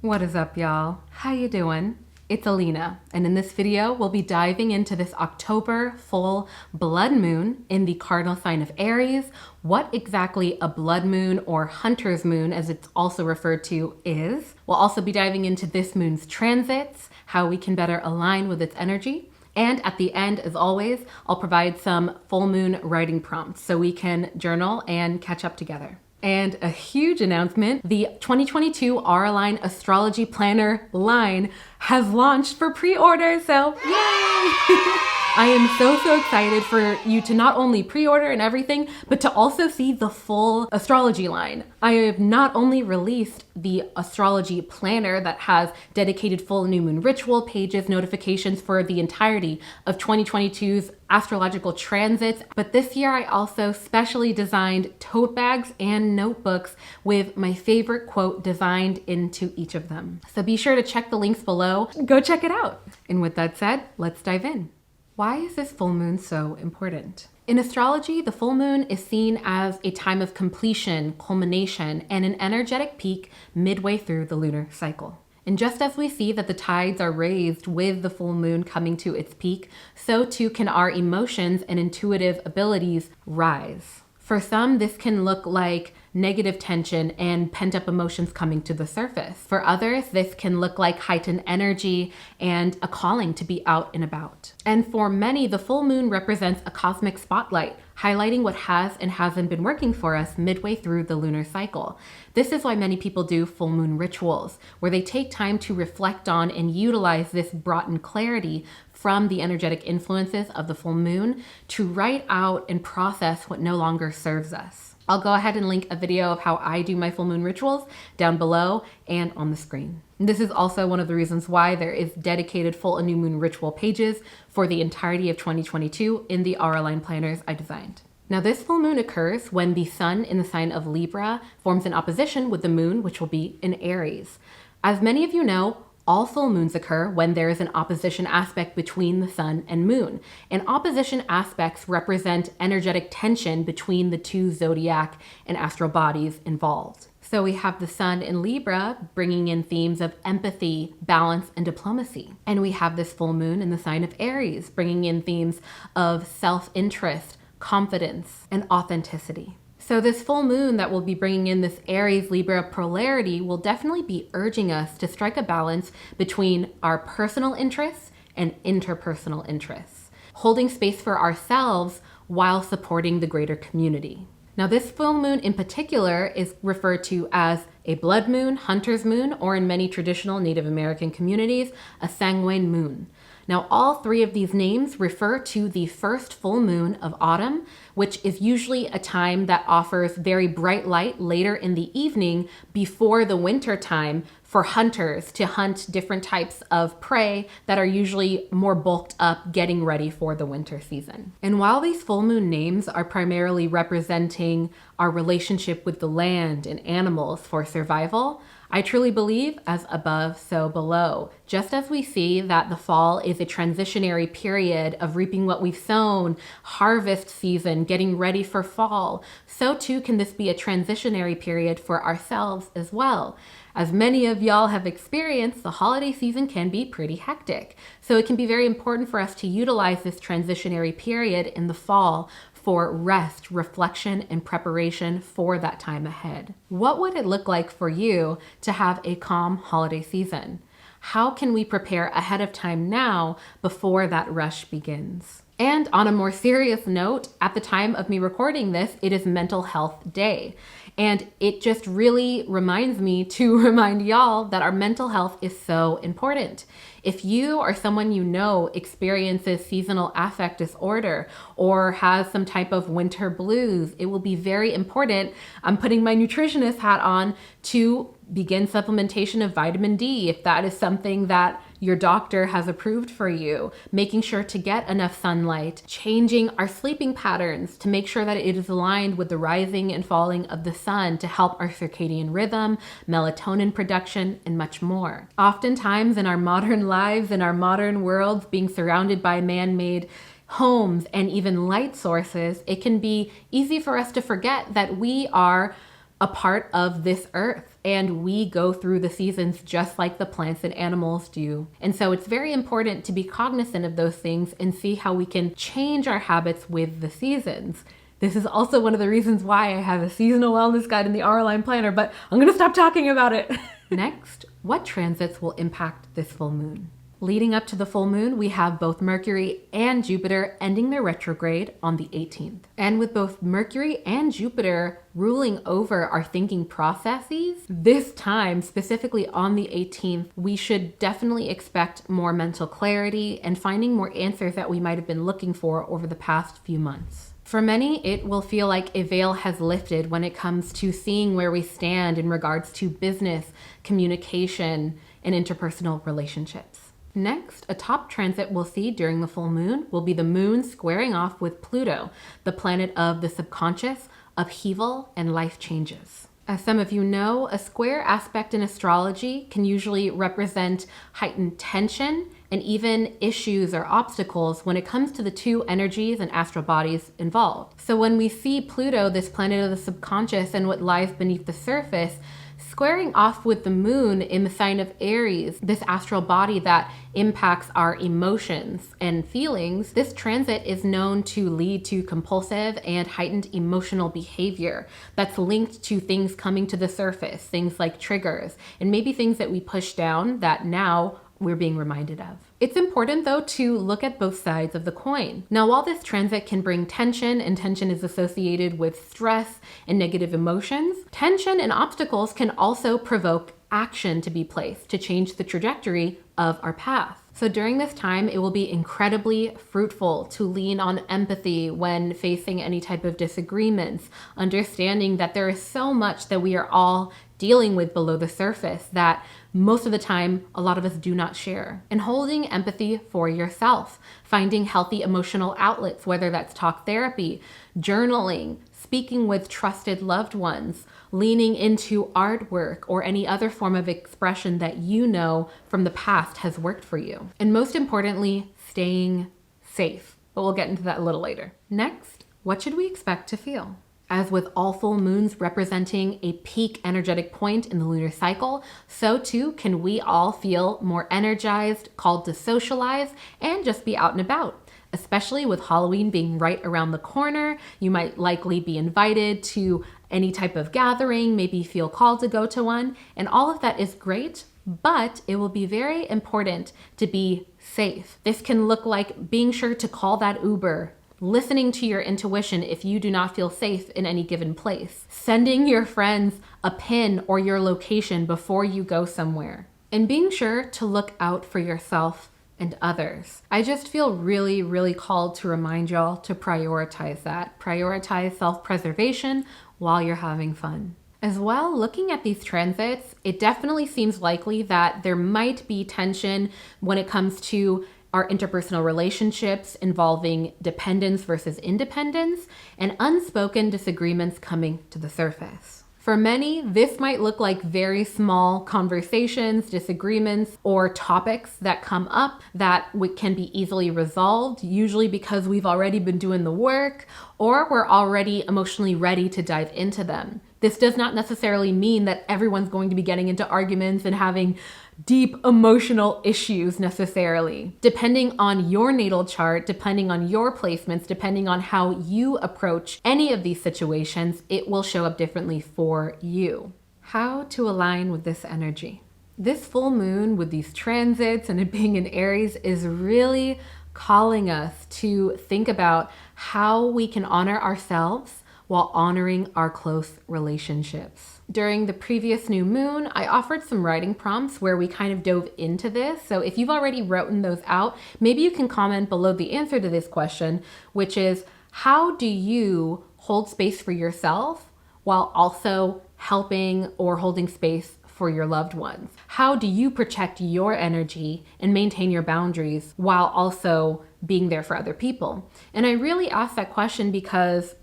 What is up, y'all? How you doing? It's Alina, and in this video, we'll be diving into this October full blood moon in the cardinal sign of Aries, what exactly a blood moon or hunter's moon, as it's also referred to, is. We'll also be diving into this moon's transits, how we can better align with its energy. And at the end, as always, I'll provide some full moon writing prompts so we can journal and catch up together. And a huge announcement, the 2022 Auralign Astrology Planner line has launched for pre-order, so yay! I am so excited for you to not only pre-order and everything, but to also see the full astrology line. I have not only released the astrology planner that has dedicated full new moon ritual pages, notifications for the entirety of 2022's astrological transits, but this year I also specially designed tote bags and notebooks with my favorite quote designed into each of them. So be sure to check the links below. Go check it out. And with that said, let's dive in. Why is this full moon so important? In astrology, the full moon is seen as a time of completion, culmination, and an energetic peak midway through the lunar cycle. And just as we see that the tides are raised with the full moon coming to its peak, so too can our emotions and intuitive abilities rise. For some, this can look like negative tension and pent-up emotions coming to the surface. For others, this can look like heightened energy and a calling to be out and about. And for many, the full moon represents a cosmic spotlight, highlighting what has and hasn't been working for us midway through the lunar cycle. This is why many people do full moon rituals, where they take time to reflect on and utilize this brought-in clarity from the energetic influences of the full moon to write out and process what no longer serves us. I'll go ahead and link a video of how I do my full moon rituals down below and on the screen. This is also one of the reasons why there is dedicated full and new moon ritual pages for the entirety of 2022 in the Auralign planners I designed. Now, this full moon occurs when the sun in the sign of Libra forms an opposition with the moon, which will be in Aries. As many of you know, all full moons occur when there is an opposition aspect between the sun and moon. And opposition aspects represent energetic tension between the two zodiac and astral bodies involved. So we have the sun in Libra bringing in themes of empathy, balance, and diplomacy. And we have this full moon in the sign of Aries bringing in themes of self-interest, confidence, and authenticity. So this full moon that will be bringing in this Aries-Libra polarity will definitely be urging us to strike a balance between our personal interests and interpersonal interests, holding space for ourselves while supporting the greater community. Now, this full moon in particular is referred to as a blood moon, hunter's moon, or in many traditional Native American communities, a sanguine moon. Now, all three of these names refer to the first full moon of autumn, which is usually a time that offers very bright light later in the evening before the winter time for hunters to hunt different types of prey that are usually more bulked up, getting ready for the winter season. And while these full moon names are primarily representing our relationship with the land and animals for survival, I truly believe as above, so below. Just as we see that the fall is a transitionary period of reaping what we've sown, harvest season, getting ready for fall, so too can this be a transitionary period for ourselves as well. As many of y'all have experienced, the holiday season can be pretty hectic. So it can be very important for us to utilize this transitionary period in the fall for rest, reflection, and preparation for that time ahead. What would it look like for you to have a calm holiday season? How can we prepare ahead of time now before that rush begins? And on a more serious note, at the time of me recording this, it is Mental Health Day. And it just really reminds me to remind y'all that our mental health is so important. If you or someone you know experiences seasonal affect disorder or has some type of winter blues, it will be very important, I'm putting my nutritionist hat on, to begin supplementation of vitamin D if that is something that your doctor has approved for you, making sure to get enough sunlight, changing our sleeping patterns to make sure that it is aligned with the rising and falling of the sun to help our circadian rhythm, melatonin production, and much more. Oftentimes in our modern lives, in our modern worlds, being surrounded by man-made homes and even light sources, it can be easy for us to forget that we are a part of this earth, and we go through the seasons just like the plants and animals do. And so it's very important to be cognizant of those things and see how we can change our habits with the seasons. This is also one of the reasons why I have a seasonal wellness guide in the Auraline planner, but I'm gonna stop talking about it. Next, what transits will impact this full moon? Leading up to the full moon, we have both Mercury and Jupiter ending their retrograde on the 18th. And with both Mercury and Jupiter ruling over our thinking processes, this time, specifically on the 18th, we should definitely expect more mental clarity and finding more answers that we might have been looking for over the past few months. For many, it will feel like a veil has lifted when it comes to seeing where we stand in regards to business, communication, and interpersonal relationships. Next, a top transit we'll see during the full moon will be the moon squaring off with Pluto, the planet of the subconscious, upheaval, and life changes. As some of you know, a square aspect in astrology can usually represent heightened tension and even issues or obstacles when it comes to the two energies and astral bodies involved. So when we see Pluto, this planet of the subconscious, and what lies beneath the surface, squaring off with the moon in the sign of Aries, this astral body that impacts our emotions and feelings, this transit is known to lead to compulsive and heightened emotional behavior that's linked to things coming to the surface, things like triggers, and maybe things that we push down that now we're being reminded of. It's important, though, to look at both sides of the coin. Now, while this transit can bring tension, and tension is associated with stress and negative emotions, tension and obstacles can also provoke action to be placed to change the trajectory of our path. So during this time, it will be incredibly fruitful to lean on empathy when facing any type of disagreements, understanding that there is so much that we are all dealing with below the surface that most of the time, a lot of us do not share. And holding empathy for yourself, finding healthy emotional outlets, whether that's talk therapy, journaling, speaking with trusted loved ones, leaning into artwork or any other form of expression that you know from the past has worked for you. And most importantly, staying safe. But we'll get into that a little later. Next, what should we expect to feel? As with all full moons representing a peak energetic point in the lunar cycle, so too can we all feel more energized, called to socialize, and just be out and about. Especially with Halloween being right around the corner, you might likely be invited to any type of gathering, maybe feel called to go to one, and all of that is great, but it will be very important to be safe. This can look like being sure to call that Uber, listening to your intuition if you do not feel safe in any given place, sending your friends a pin or your location before you go somewhere, and being sure to look out for yourself and others. I just feel really, really called to remind y'all to prioritize that. Prioritize self-preservation while you're having fun. As well, looking at these transits, it definitely seems likely that there might be tension when it comes to our interpersonal relationships involving dependence versus independence, and unspoken disagreements coming to the surface. For many, this might look like very small conversations, disagreements, or topics that come up that can be easily resolved, usually because we've already been doing the work or we're already emotionally ready to dive into them. This does not necessarily mean that everyone's going to be getting into arguments and having deep emotional issues necessarily. Depending on your natal chart, depending on your placements, depending on how you approach any of these situations, it will show up differently for you. How to align with this energy? This full moon with these transits and it being in Aries is really calling us to think about how we can honor ourselves while honoring our close relationships. During the previous new moon, I offered some writing prompts where we kind of dove into this. So if you've already written those out, maybe you can comment below the answer to this question, which is, how do you hold space for yourself while also helping or holding space for your loved ones? How do you protect your energy and maintain your boundaries while also being there for other people? And I really asked that question because,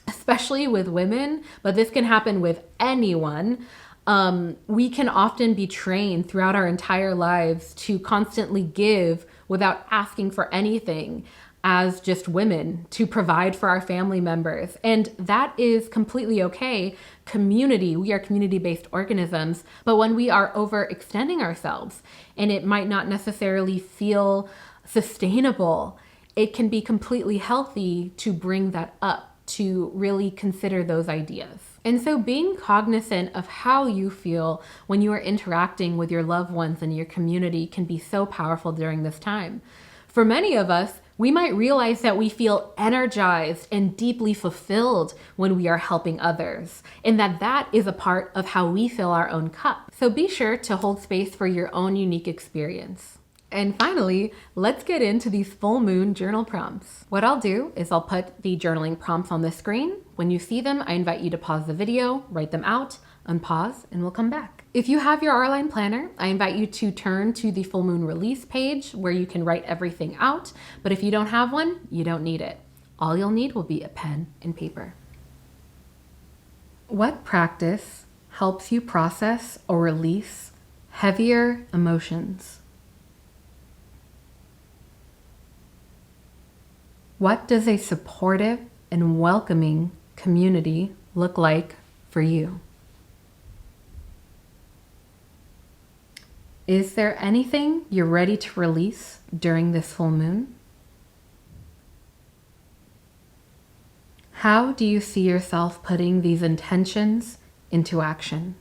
especially with women, but this can happen with anyone, we can often be trained throughout our entire lives to constantly give without asking for anything. as just women to provide for our family members. And that is completely okay. Community, we are community-based organisms, but when we are overextending ourselves and it might not necessarily feel sustainable, it can be completely healthy to bring that up, to really consider those ideas. And so being cognizant of how you feel when you are interacting with your loved ones and your community can be so powerful during this time. For many of us, we might realize that we feel energized and deeply fulfilled when we are helping others, and that is a part of how we fill our own cup. So be sure to hold space for your own unique experience. And finally, let's get into these full moon journal prompts. What I'll do is I'll put the journaling prompts on the screen. When you see them, I invite you to pause the video, write them out, unpause, and we'll come back. If you have your Auralign planner, I invite you to turn to the full moon release page where you can write everything out. But if you don't have one, you don't need it. All you'll need will be a pen and paper. What practice helps you process or release heavier emotions? What does a supportive and welcoming community look like for you? Is there anything you're ready to release during this full moon? How do you see yourself putting these intentions into action?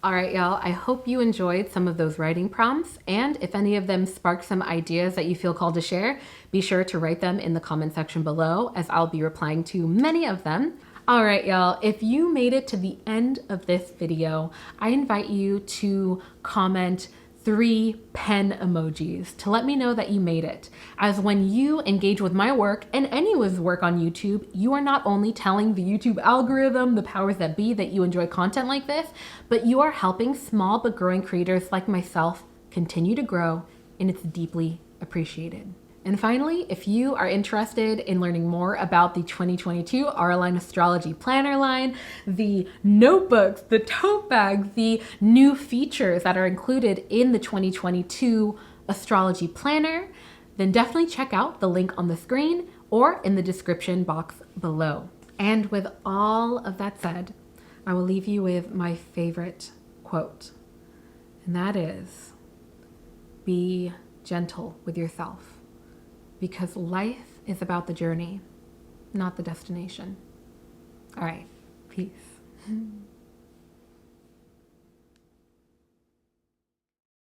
All right, y'all, I hope you enjoyed some of those writing prompts, and if any of them spark some ideas that you feel called to share, be sure to write them in the comment section below, as I'll be replying to many of them. All right, y'all, if you made it to the end of this video, I invite you to comment 3 pen emojis to let me know that you made it. As when you engage with my work and anyone's work on YouTube, you are not only telling the YouTube algorithm, the powers that be, that you enjoy content like this, but you are helping small but growing creators like myself continue to grow, and it's deeply appreciated. And finally, if you are interested in learning more about the 2022 Auralign Astrology Planner line, the notebooks, the tote bags, the new features that are included in the 2022 Astrology Planner, then definitely check out the link on the screen or in the description box below. And with all of that said, I will leave you with my favorite quote, and that is, be gentle with yourself. Because life is about the journey, not the destination. All right, peace.